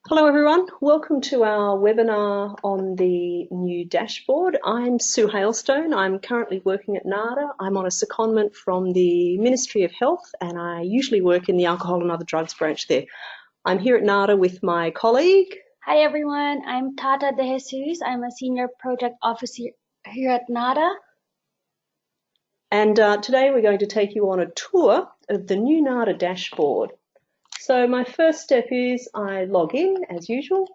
Hello everyone, welcome to our webinar on the new dashboard. I'm Sue Hailstone. I'm currently working at NADA. I'm on a secondment from the Ministry of Health and I usually work in the alcohol and other drugs branch there. I'm here at NADA with my colleague. Hi everyone, I'm Tata De Jesus. I'm a Senior Project Officer here at NADA. And today we're going to take you on a tour of the new NADA dashboard. So my first step is I log in as usual.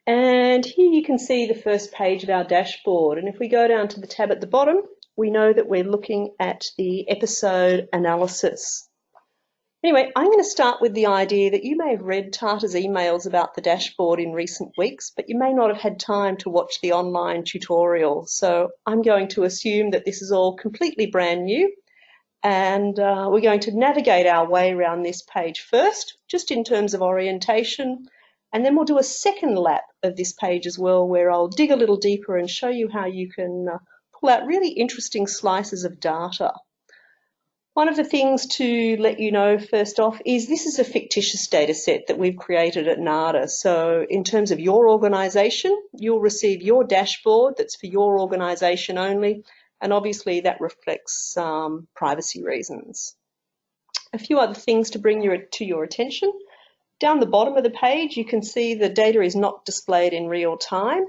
And here you can see the first page of our dashboard. And if we go down to the tab at the bottom, we know that we're looking at the episode analysis. Anyway, I'm going to start with the idea that you may have read Tata's emails about the dashboard in recent weeks, but you may not have had time to watch the online tutorial. So I'm going to assume that this is all completely brand new. And we're going to navigate our way around this page first, just in terms of orientation. And then we'll do a second lap of this page as well, where I'll dig a little deeper and show you how you can pull out really interesting slices of data. One of the things to let you know first off is this is a fictitious data set that we've created at NADA. So in terms of your organisation, you'll receive your dashboard that's for your organisation only, and obviously that reflects privacy reasons. A few other things to bring to your attention. Down the bottom of the page, you can see the data is not displayed in real time,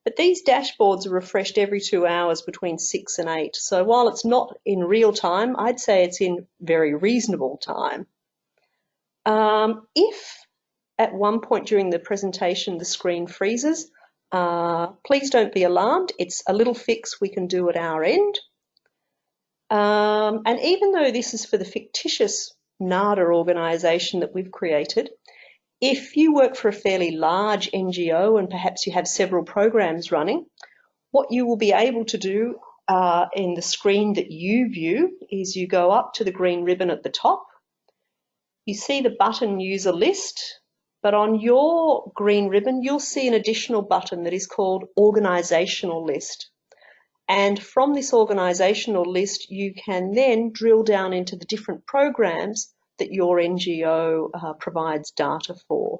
but these dashboards are refreshed every 2 hours between 6 and 8. So while it's not in real time, I'd say it's in very reasonable time. If at one point during the presentation the screen freezes, please don't be alarmed. It's a little fix we can do at our end. And even though this is for the fictitious NADA organisation that we've created, if you work for a fairly large NGO and perhaps you have several programs running, what you will be able to do in the screen that you view is you go up to the green ribbon at the top, you see the button user list, but on your green ribbon you'll see an additional button that is called organisational list. And from this organisational list you can then drill down into the different programs that your NGO provides data for.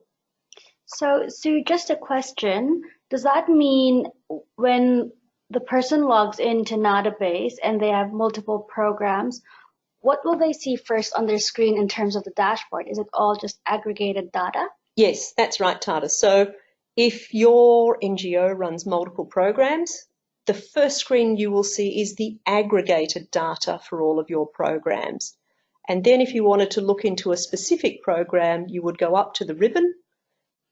So, Sue, just a question. Does that mean when the person logs into NADAbase and they have multiple programs, what will they see first on their screen in terms of the dashboard? Is it all just aggregated data? Yes, that's right, Tata. So if your NGO runs multiple programs, the first screen you will see is the aggregated data for all of your programs. And then if you wanted to look into a specific program, you would go up to the ribbon.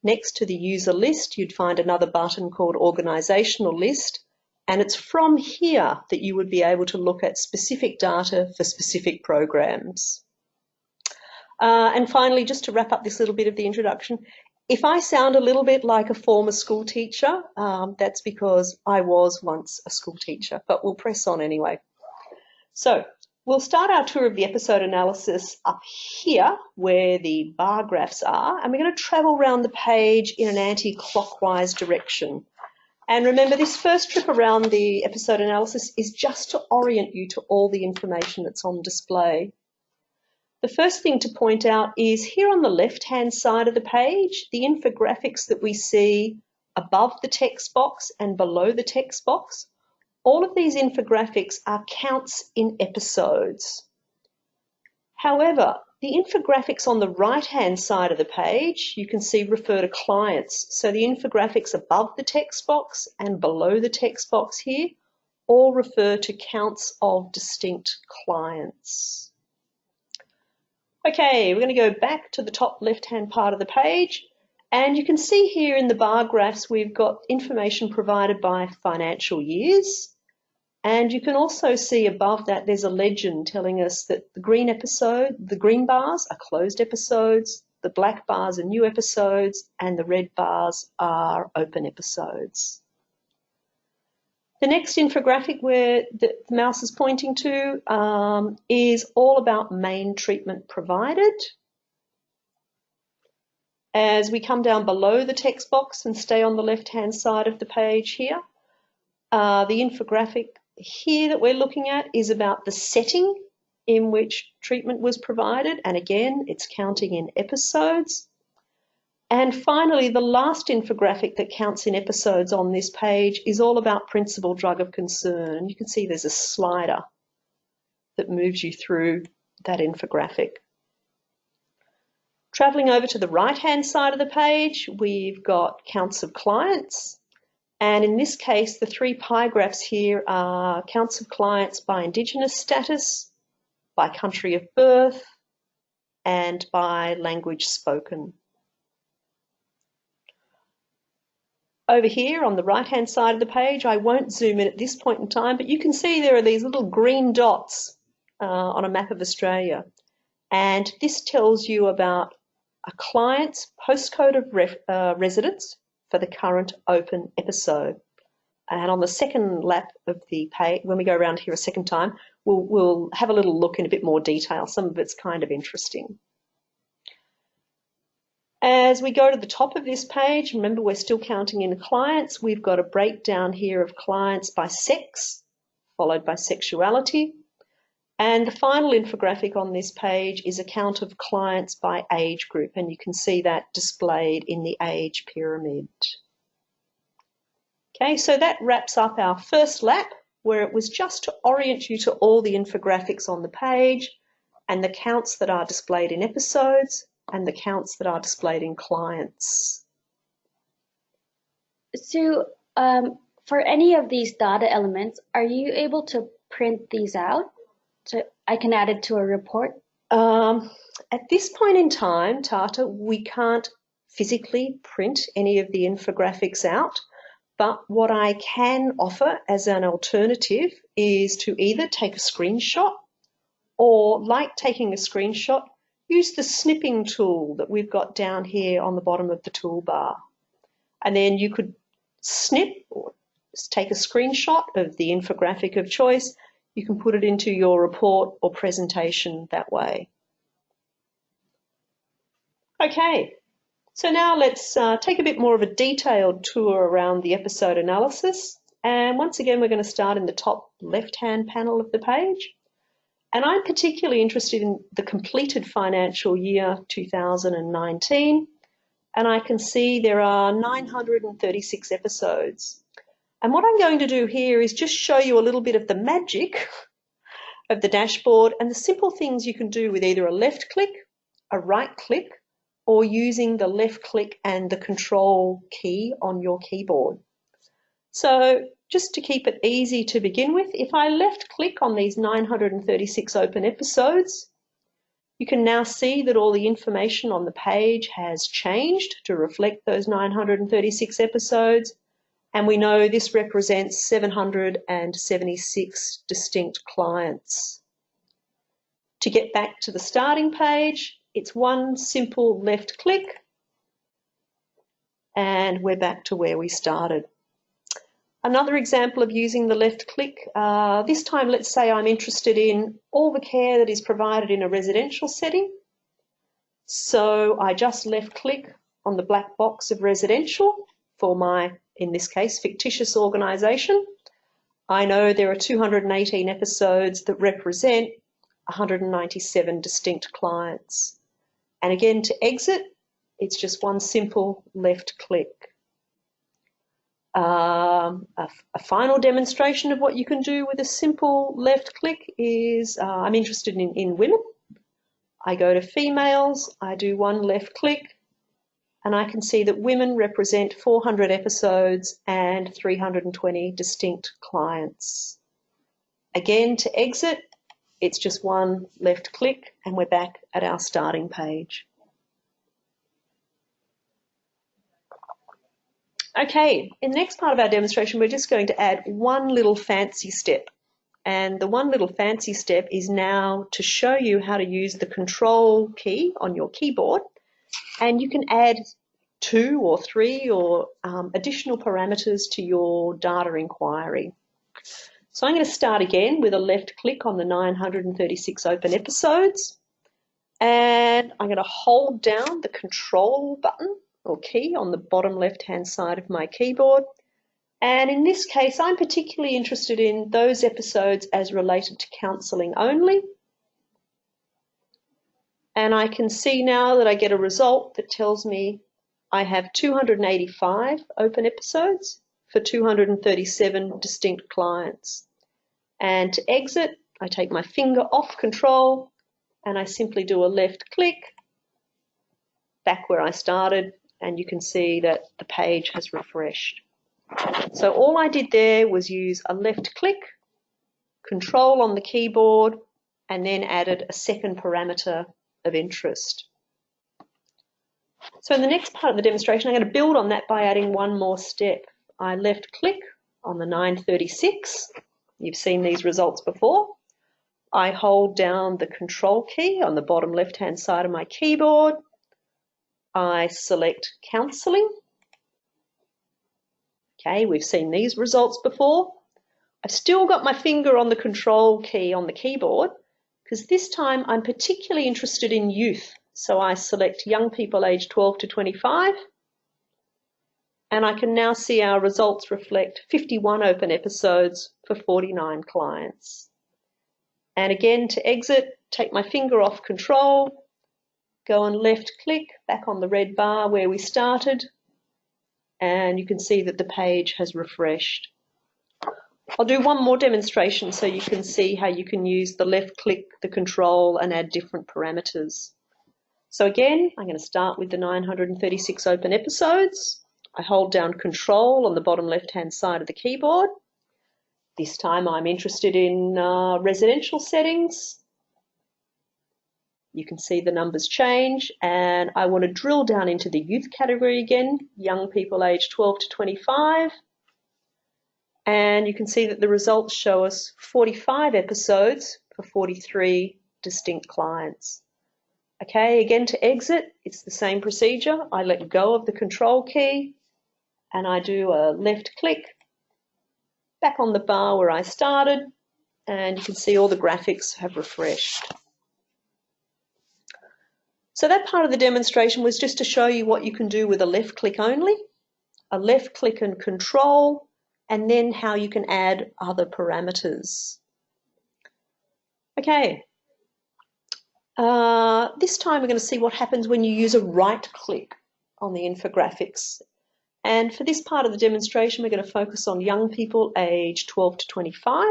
Next to the user list, you'd find another button called organisational list. And it's from here that you would be able to look at specific data for specific programs. And finally, just to wrap up this little bit of the introduction, if I sound a little bit like a former school teacher, that's because I was once a school teacher, but we'll press on anyway. So we'll start our tour of the episode analysis up here where the bar graphs are, and we're going to travel around the page in an anti-clockwise direction. And remember, this first trip around the episode analysis is just to orient you to all the information that's on display. The first thing to point out is here on the left-hand side of the page, the infographics that we see above the text box and below the text box. All of these infographics are counts in episodes. However, the infographics on the right-hand side of the page, you can see refer to clients. So the infographics above the text box and below the text box here all refer to counts of distinct clients. Okay, we're going to go back to the top left-hand part of the page. And you can see here in the bar graphs, we've got information provided by financial years. And you can also see above that there's a legend telling us that the green bars are closed episodes, the black bars are new episodes, and the red bars are open episodes. The next infographic where the mouse is pointing to is all about main treatment provided. As we come down below the text box and stay on the left-hand side of the page here, The infographic here that we're looking at is about the setting in which treatment was provided, and again, it's counting in episodes. And finally, the last infographic that counts in episodes on this page is all about principal drug of concern. You can see there's a slider that moves you through that infographic. Travelling over to the right-hand side of the page, we've got counts of clients. And in this case, the 3 pie graphs here are counts of clients by Indigenous status, by country of birth, and by language spoken. Over here on the right-hand side of the page, I won't zoom in at this point in time, but you can see there are these little green dots on a map of Australia. And this tells you about a client's postcode of residence for the current open episode. And on the second lap of the page, when we go around here a second time, we'll have a little look in a bit more detail. Some of it's kind of interesting. As we go to the top of this page, remember we're still counting in clients. We've got a breakdown here of clients by sex, followed by sexuality. And the final infographic on this page is a count of clients by age group, and you can see that displayed in the age pyramid. Okay, so that wraps up our first lap, where it was just to orient you to all the infographics on the page and the counts that are displayed in episodes and the counts that are displayed in clients. So for any of these data elements, are you able to print these out so I can add it to a report? At this point in time, Tata, we can't physically print any of the infographics out, but what I can offer as an alternative is to either take a screenshot or, like taking a screenshot, use the snipping tool that we've got down here on the bottom of the toolbar. And then you could snip or take a screenshot of the infographic of choice. You can put it into your report or presentation that way. Okay, so now let's take a bit more of a detailed tour around the episode analysis. And once again, we're going to start in the top left-hand panel of the page. And I'm particularly interested in the completed financial year 2019. And I can see there are 936 episodes. And what I'm going to do here is just show you a little bit of the magic of the dashboard and the simple things you can do with either a left click, a right click, or using the left click and the control key on your keyboard. So just to keep it easy to begin with, if I left click on these 936 open episodes, you can now see that all the information on the page has changed to reflect those 936 episodes. And we know this represents 776 distinct clients. To get back to the starting page, it's one simple left click and we're back to where we started. Another example of using the left click, this time let's say I'm interested in all the care that is provided in a residential setting. So I just left click on the black box of residential for my, in this case, fictitious organisation. I know there are 218 episodes that represent 197 distinct clients. And again, to exit, it's just one simple left click. A final demonstration of what you can do with a simple left click is, I'm interested in women. I go to females, I do one left click, and I can see that women represent 400 episodes and 320 distinct clients. Again, to exit, it's just one left click and we're back at our starting page. Okay, in the next part of our demonstration, we're just going to add one little fancy step. And the one little fancy step is now to show you how to use the control key on your keyboard. And you can add 2 or 3 or additional parameters to your data inquiry. So I'm going to start again with a left click on the 936 open episodes. And I'm going to hold down the control button or key on the bottom left-hand side of my keyboard. And in this case, I'm particularly interested in those episodes as related to counselling only. And I can see now that I get a result that tells me I have 285 open episodes for 237 distinct clients. And to exit, I take my finger off control and I simply do a left click back where I started, and you can see that the page has refreshed. So all I did there was use a left click, control on the keyboard, and then added a second parameter of interest. So in the next part of the demonstration, I'm going to build on that by adding one more step. I left click on the 936. You've seen these results before. I hold down the control key on the bottom left-hand side of my keyboard. I select counselling. Okay, we've seen these results before. I've still got my finger on the control key on the keyboard because this time I'm particularly interested in youth. So I select young people aged 12 to 25. And I can now see our results reflect 51 open episodes for 49 clients. And again, to exit, take my finger off control, go and left click back on the red bar where we started, and you can see that the page has refreshed. I'll do one more demonstration so you can see how you can use the left click, the control, and add different parameters. So again, I'm going to start with the 936 open episodes. I hold down control on the bottom left-hand side of the keyboard. This time I'm interested in residential settings. You can see the numbers change, and I want to drill down into the youth category again, young people aged 12 to 25. And you can see that the results show us 45 episodes for 43 distinct clients. Okay, again to exit, it's the same procedure. I let go of the control key and I do a left click back on the bar where I started, and you can see all the graphics have refreshed. So that part of the demonstration was just to show you what you can do with a left click only, a left click and control, and then how you can add other parameters. Okay, this time we're going to see what happens when you use a right click on the infographics. And for this part of the demonstration, we're going to focus on young people aged 12 to 25.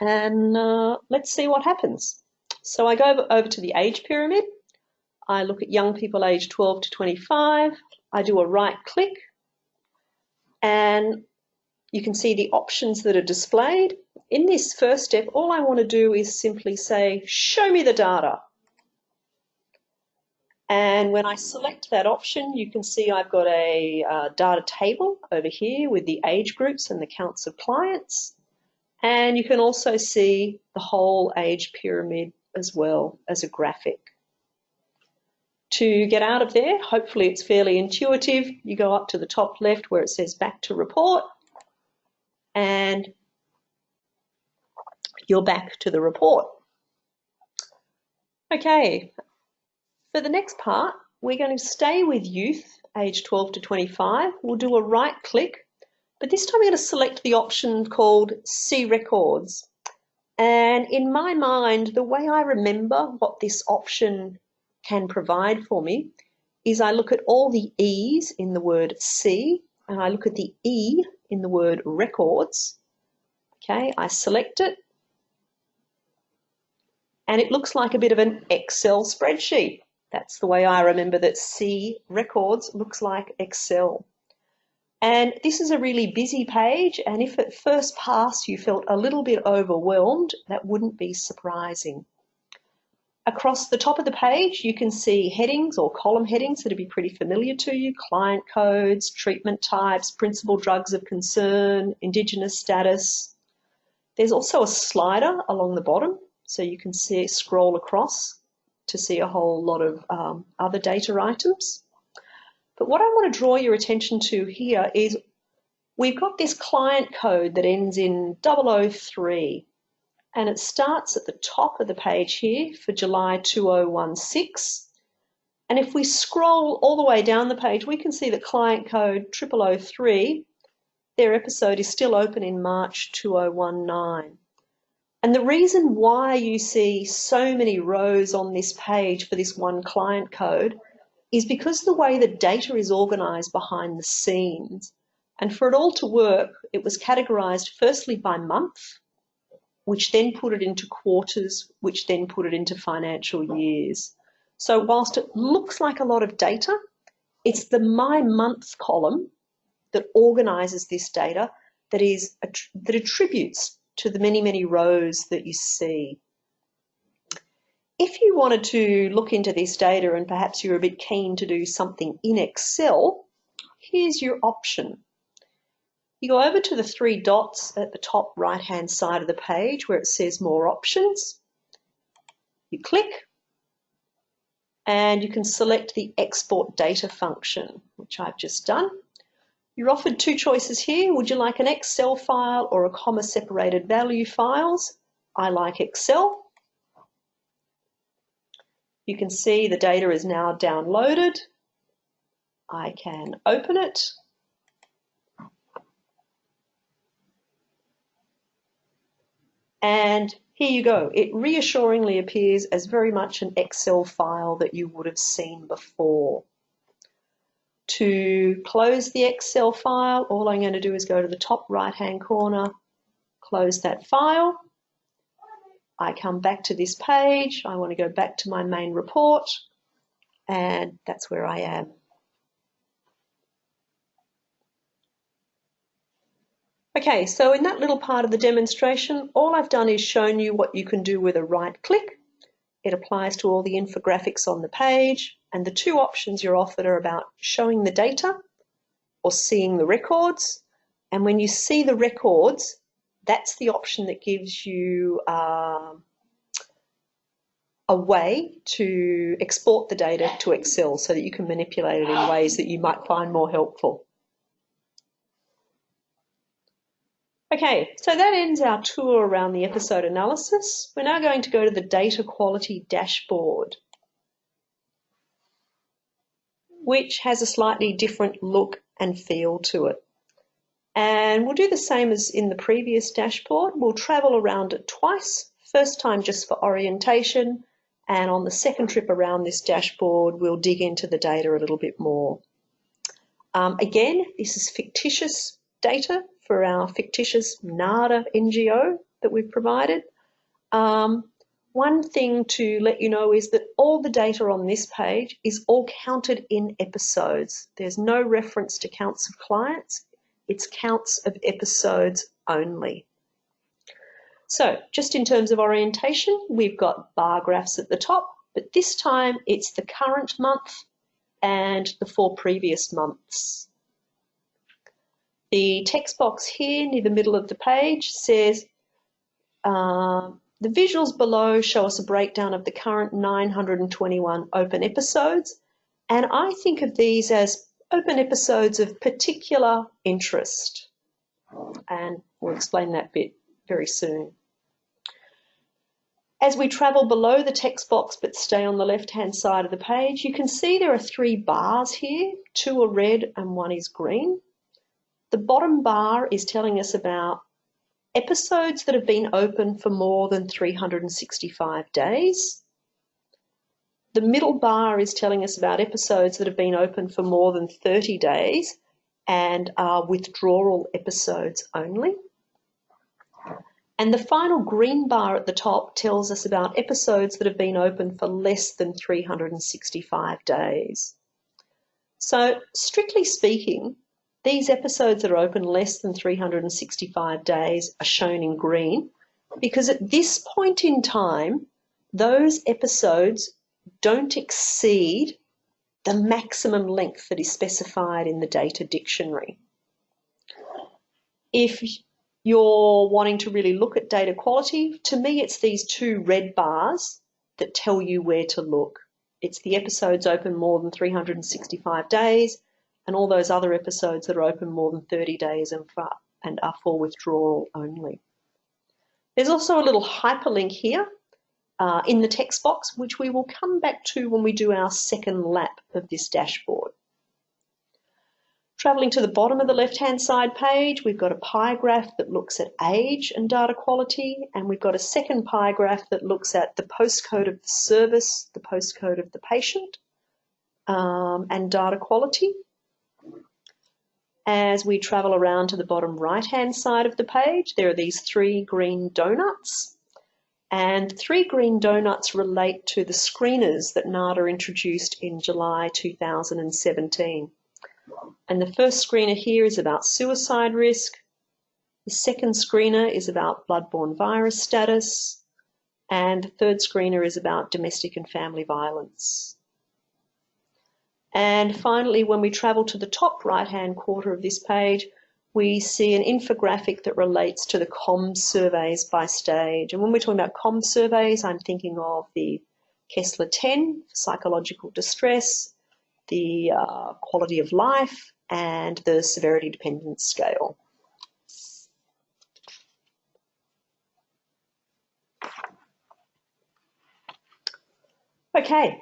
And let's see what happens. So I go over to the age pyramid. I look at young people aged 12 to 25. I do a right click. And you can see the options that are displayed. In this first step, all I want to do is simply say, show me the data. And when I select that option, you can see I've got a data table over here with the age groups and the counts of clients. And you can also see the whole age pyramid as well as a graphic. To get out of there, hopefully it's fairly intuitive. You go up to the top left where it says back to report, and you're back to the report. Okay. For the next part, we're going to stay with youth, aged 12 to 25. We'll do a right click, but this time we're going to select the option called See Records. And in my mind, the way I remember what this option can provide for me is I look at all the E's in the word see, and I look at the E in the word records. Okay, I select it, and it looks like a bit of an Excel spreadsheet. That's the way I remember that See Records looks like Excel. And this is a really busy page, and if at first pass you felt a little bit overwhelmed, that wouldn't be surprising. Across the top of the page, you can see headings or column headings that would be pretty familiar to you: client codes, treatment types, principal drugs of concern, Indigenous status. There's also a slider along the bottom, so you can see scroll across to see a whole lot of other data items. But what I want to draw your attention to here is we've got this client code that ends in 003, and it starts at the top of the page here for July 2016. And if we scroll all the way down the page, we can see that client code 0003 their episode is still open in March 2019. And the reason why you see so many rows on this page for this one client code is because the way the data is organised behind the scenes. And for it all to work, it was categorised firstly by month, which then put it into quarters, which then put it into financial years. So whilst it looks like a lot of data, it's the My Month column that organises this data that attributes to the many, many rows that you see. If you wanted to look into this data and perhaps you're a bit keen to do something in Excel, here's your option. You go over to the three dots at the top right-hand side of the page where it says More Options. You click and you can select the Export Data function, which I've just done. You're offered two choices here. Would you like an Excel file or a comma-separated value files? I like Excel. You can see the data is now downloaded. I can open it. And here you go. It reassuringly appears as very much an Excel file that you would have seen before. To close the Excel file, all I'm going to do is go to the top right-hand corner, close that file. I come back to this page. I want to go back to my main report, and that's where I am. Okay, so in that little part of the demonstration, all I've done is shown you what you can do with a right click. It applies to all the infographics on the page, and the two options you're offered are about showing the data or seeing the records. And when you see the records, that's the option that gives you a way to export the data to Excel so that you can manipulate it in ways that you might find more helpful. Okay, so that ends our tour around the episode analysis. We're now going to go to the data quality dashboard, which has a slightly different look and feel to it. And we'll do the same as in the previous dashboard. We'll travel around it twice, first time just for orientation, and on the second trip around this dashboard, we'll dig into the data a little bit more. Again, this is fictitious data for our fictitious NADA NGO that we've provided. One thing to let you know is that all the data on this page is all counted in episodes. There's no reference to counts of clients. It's counts of episodes only. So just in terms of orientation, we've got bar graphs at the top, but this time it's the current month and the 4 previous months. The text box here near the middle of the page says, the visuals below show us a breakdown of the current 921 open episodes, and I think of these as open episodes of particular interest, and we'll explain that bit very soon. As we travel below the text box but stay on the left-hand side of the page, you can see there are 3 bars here. 2 are red and 1 is green. The bottom bar is telling us about episodes that have been open for more than 365 days. The middle bar is telling us about episodes that have been open for more than 30 days and are withdrawal episodes only. And the final green bar at the top tells us about episodes that have been open for less than 365 days. So, strictly speaking, these episodes that are open less than 365 days are shown in green because at this point in time, those episodes don't exceed the maximum length that is specified in the data dictionary. If you're wanting to really look at data quality, to me it's these 2 red bars that tell you where to look. It's the episodes open more than 365 days and all those other episodes that are open more than 30 days and are for withdrawal only. There's also a little hyperlink here in the text box, which we will come back to when we do our second lap of this dashboard. Travelling to the bottom of the left-hand side page, we've got a pie graph that looks at age and data quality, and we've got a second pie graph that looks at the postcode of the service, the postcode of the patient, and data quality. As we travel around to the bottom right-hand side of the page, there are these 3 green donuts, and 3 green donuts relate to the screeners that NADA introduced in July 2017. And the first screener here is about suicide risk. The second screener is about bloodborne virus status. And the third screener is about domestic and family violence. And finally, when we travel to the top right-hand quarter of this page, we see an infographic that relates to the COMS surveys by stage. And when we're talking about COMS surveys, I'm thinking of the Kessler 10 for psychological distress, the quality of life, and the severity dependence scale. Okay,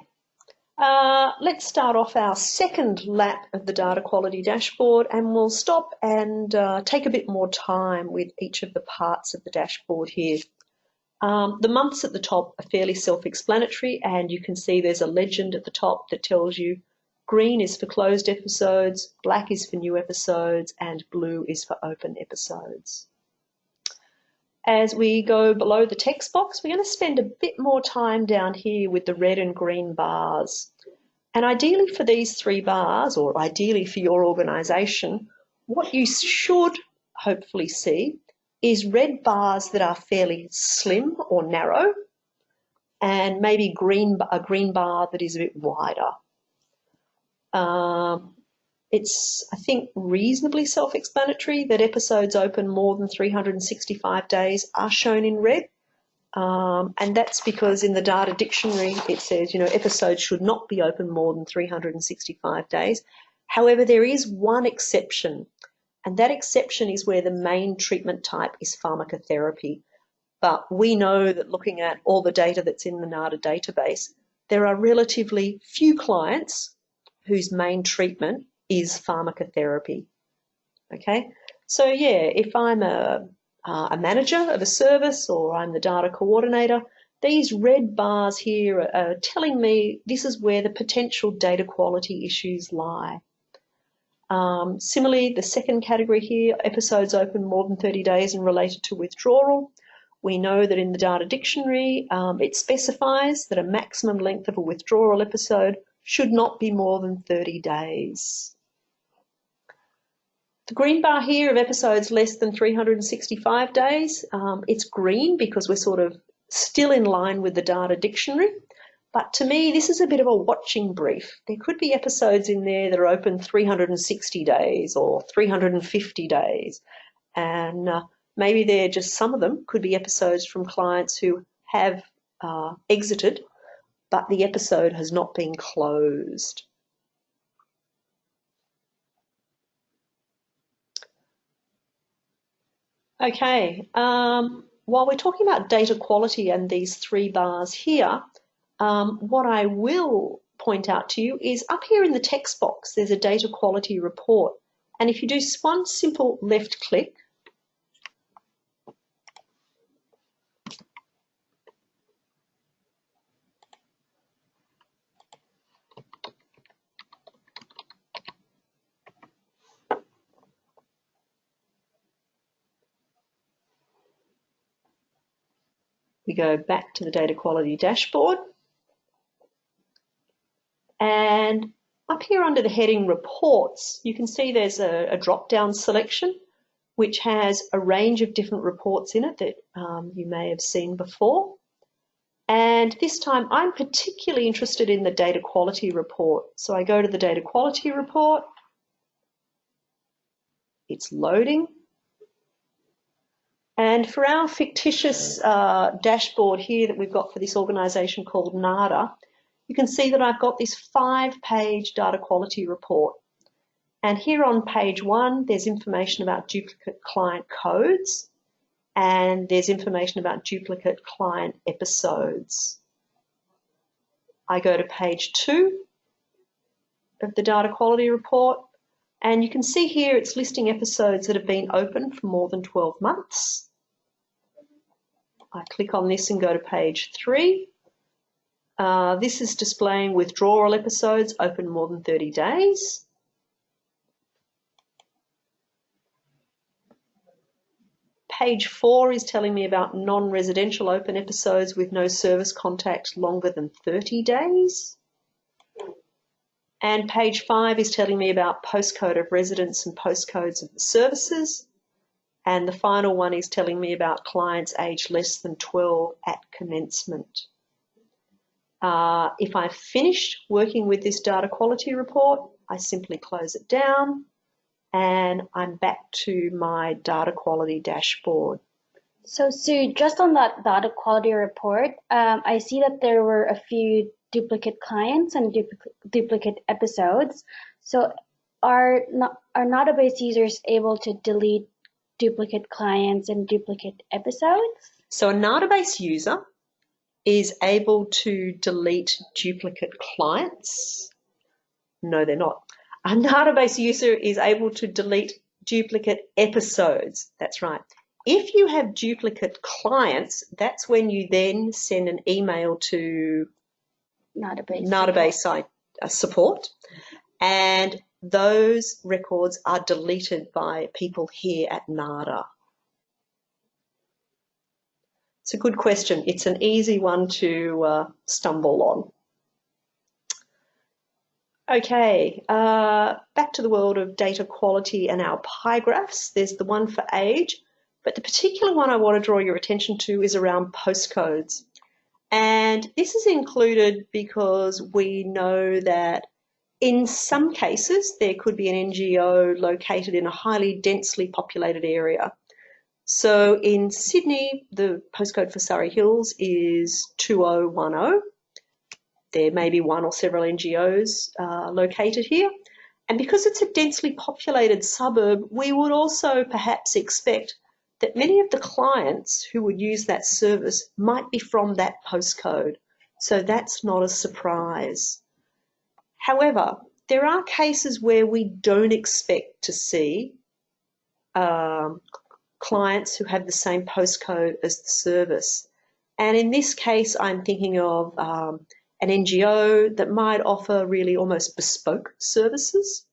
let's start off our second lap of the data quality dashboard, and we'll stop and take a bit more time with each of the parts of the dashboard here. The months at the top are fairly self-explanatory, and you can see there's a legend at the top that tells you green is for closed episodes, black is for new episodes, and blue is for open episodes. As we go below the text box, we're going to spend a bit more time down here with the red and green bars. And ideally for these 3 bars, or ideally for your organisation, what you should hopefully see is red bars that are fairly slim or narrow, and maybe a green bar that is a bit wider. It's, I think, reasonably self-explanatory that episodes open more than 365 days are shown in red. And that's because in the data dictionary it says, episodes should not be open more than 365 days. However, there is one exception, and that exception is where the main treatment type is pharmacotherapy. But we know that looking at all the data that's in the NADAbase, there are relatively few clients whose main treatment is pharmacotherapy. Okay, so yeah, if I'm a manager of a service or I'm the data coordinator, these red bars here are telling me this is where the potential data quality issues lie. Similarly, the second category here, episodes open more than 30 days and related to withdrawal. We know that in the data dictionary, it specifies that a maximum length of a withdrawal episode should not be more than 30 days. The green bar here of episodes less than 365 days, it's green because we're sort of still in line with the data dictionary. But to me, this is a bit of a watching brief. There could be episodes in there that are open 360 days or 350 days. And maybe they're just, some of them could be episodes from clients who have exited, but the episode has not been closed. Okay, while we're talking about data quality and these 3 bars here, what I will point out to you is up here in the text box, there's a data quality report. And if you do one simple left click, we go back to the data quality dashboard. And up here under the heading reports, you can see there's a drop-down selection which has a range of different reports in it that you may have seen before. And this time I'm particularly interested in the data quality report. So I go to the data quality report. It's loading. And for our fictitious dashboard here that we've got for this organisation called NADA, you can see that I've got this 5-page data quality report. And here on page 1, there's information about duplicate client codes, and there's information about duplicate client episodes. I go to page 2 of the data quality report, And you can see here it's listing episodes that have been open for more than 12 months. I click on this and go to page 3. This is displaying withdrawal episodes open more than 30 days. Page 4 is telling me about non-residential open episodes with no service contact longer than 30 days. And page 5 is telling me about postcode of residence and postcodes of the services. And the final one is telling me about clients aged less than 12 at commencement. If I've finished working with this data quality report, I simply close it down and I'm back to my data quality dashboard. So Sue, just on that data quality report, I see that there were a few duplicate clients and duplicate episodes. So are NADAbase users able to delete duplicate clients and duplicate episodes? So a NADAbase user is able to delete duplicate clients. No, they're not. A NADAbase user is able to delete duplicate episodes. That's right. If you have duplicate clients, that's when you then send an email to NADAbase support, and those records are deleted by people here at NADA. It's a good question. It's an easy one to stumble on. Okay, back to the world of data quality and our pie graphs. There's the one for age, but the particular one I want to draw your attention to is around postcodes. And this is included because we know that in some cases there could be an NGO located in a highly densely populated area. So in Sydney, the postcode for Surrey Hills is 2010. There may be one or several NGOs located here. And because it's a densely populated suburb, we would also perhaps expect that many of the clients who would use that service might be from that postcode. So that's not a surprise. However, there are cases where we don't expect to see clients who have the same postcode as the service. And in this case, I'm thinking of an NGO that might offer really almost bespoke services,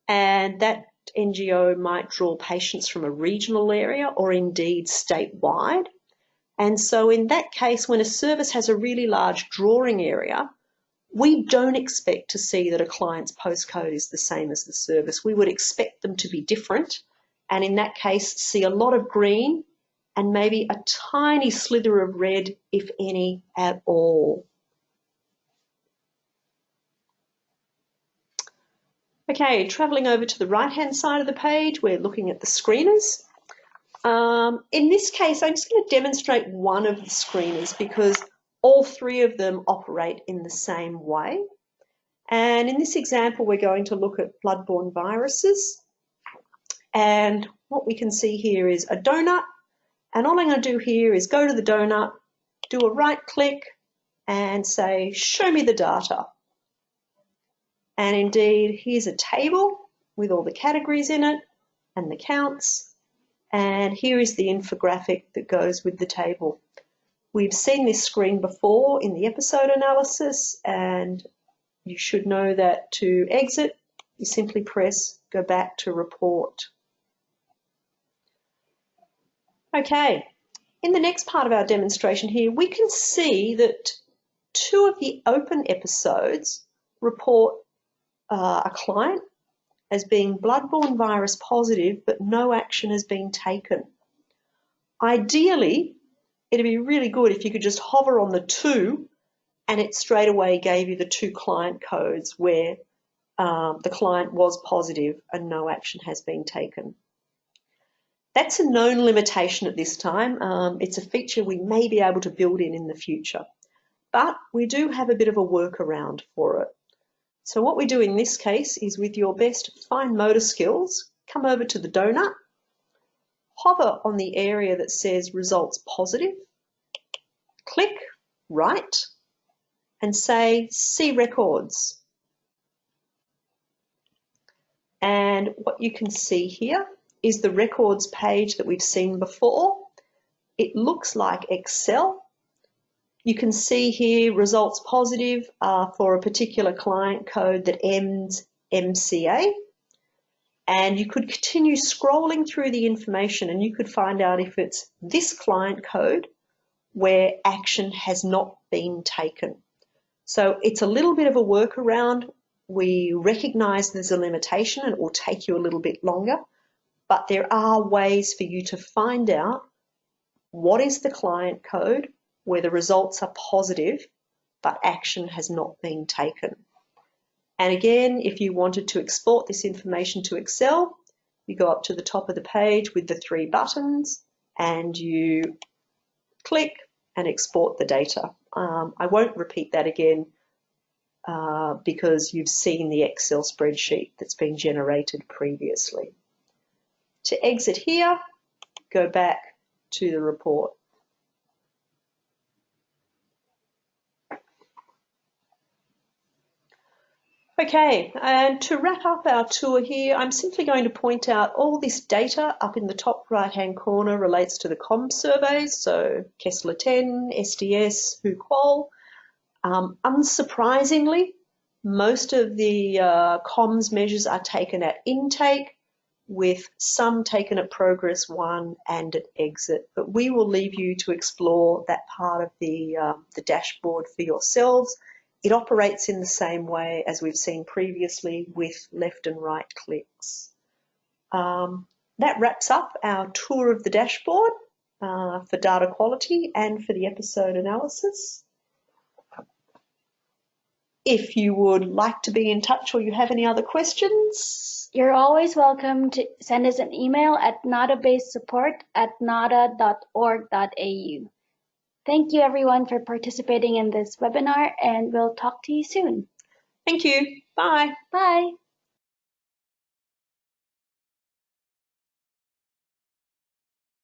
and that NGO might draw patients from a regional area or indeed statewide. And so in that case, when a service has a really large drawing area, we don't expect to see that a client's postcode is the same as the service. We would expect them to be different, and in that case, see a lot of green and maybe a tiny slither of red, if any at all. Okay, travelling over to the right-hand side of the page, we're looking at the screeners. In this case, I'm just going to demonstrate one of the screeners because all three of them operate in the same way. And in this example, we're going to look at bloodborne viruses. And what we can see here is a donut. And all I'm going to do here is go to the donut, do a right click and say, show me the data. And indeed, here's a table with all the categories in it and the counts. And here is the infographic that goes with the table. We've seen this screen before in the episode analysis, and you should know that to exit, you simply press go back to report. Okay, in the next part of our demonstration here, we can see that two of the open episodes report a client as being bloodborne virus positive, but no action has been taken. Ideally, it'd be really good if you could just hover on the two and it straight away gave you the two client codes where the client was positive and no action has been taken. That's a known limitation at this time. It's a feature we may be able to build in the future, but we do have a bit of a workaround for it. So what we do in this case is, with your best fine motor skills, come over to the donut, hover on the area that says results positive, click right, and say see records. And what you can see here is the records page that we've seen before. It looks like Excel. You can see here results positive for a particular client code that ends MCA. And you could continue scrolling through the information and you could find out if it's this client code where action has not been taken. So it's a little bit of a workaround. We recognise there's a limitation and it will take you a little bit longer, but there are ways for you to find out what is the client code where the results are positive but action has not been taken. And again, if you wanted to export this information to Excel, you go up to the top of the page with the 3 buttons and you click and export the data. I won't repeat that again because you've seen the Excel spreadsheet that's been generated previously. To exit here, go back to the report. Okay, and to wrap up our tour here, I'm simply going to point out all this data up in the top right-hand corner relates to the COM surveys, so Kessler 10, SDS, WHO-QoL. Unsurprisingly, most of the comms measures are taken at intake, with some taken at progress 1 and at exit. But we will leave you to explore that part of the dashboard for yourselves. It operates in the same way as we've seen previously with left and right clicks. That wraps up our tour of the dashboard for data quality and for the episode analysis. If you would like to be in touch or you have any other questions, you're always welcome to send us an email at nadabase@nada.org.au. Thank you everyone for participating in this webinar, and we'll talk to you soon. Thank you. Bye. Bye.